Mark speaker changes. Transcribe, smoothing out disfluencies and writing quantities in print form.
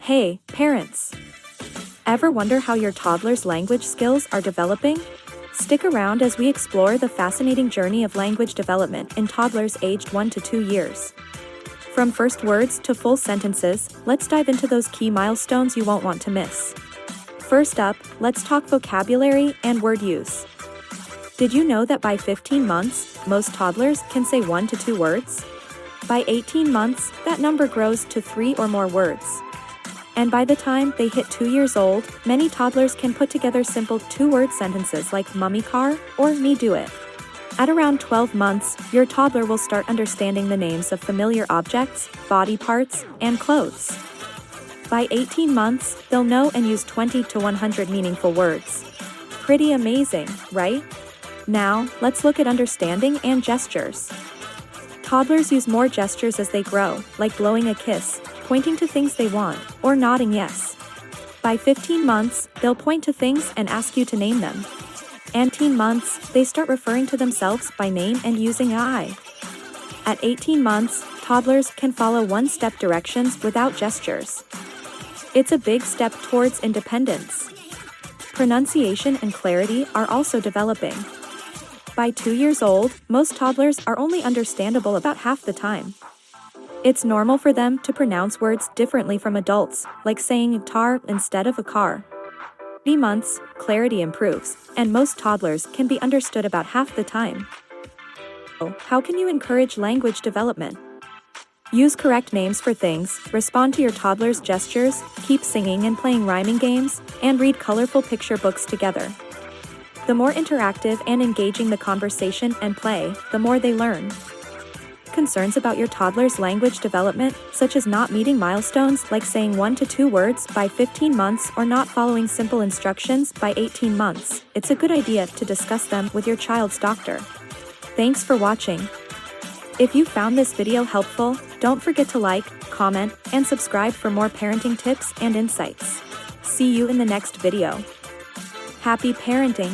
Speaker 1: Hey, parents! Ever wonder how your toddler's language skills are developing? Stick around as we explore the fascinating journey of language development in toddlers aged 1 to 2 years. From first words to full sentences, let's dive into those key milestones you won't want to miss. First up, let's talk vocabulary and word use. Did you know that by 15 months, most toddlers can say 1 to 2 words? By 18 months, that number grows to 3 or more words. And by the time they hit 2 years old, many toddlers can put together simple 2-word sentences like "Mummy car" or "Me do it." At around 12 months, your toddler will start understanding the names of familiar objects, body parts, and clothes. By 18 months, they'll know and use 20 to 100 meaningful words. Pretty amazing, right? Now, let's look at understanding and gestures. Toddlers use more gestures as they grow, like blowing a kiss, pointing to things they want, or nodding yes. By 15 months, they'll point to things and ask you to name them. And 18 months, they start referring to themselves by name and using I. At 18 months, toddlers can follow one-step directions without gestures. It's a big step towards independence. Pronunciation and clarity are also developing. By 2 years old, most toddlers are only understandable about half the time. It's normal for them to pronounce words differently from adults, like saying tar instead of a car. 3 months, clarity improves, and most toddlers can be understood about half the time. So, how can you encourage language development? Use correct names for things, respond to your toddler's gestures, keep singing and playing rhyming games, and read colorful picture books together. The more interactive and engaging the conversation and play, the more they learn. Concerns about your toddler's language development, such as not meeting milestones like saying 1 to 2 words by 15 months or not following simple instructions by 18 months, it's a good idea to discuss them with your child's doctor. Thanks for watching. If you found this video helpful, don't forget to like, comment, and subscribe for more parenting tips and insights. See you in the next video. Happy parenting!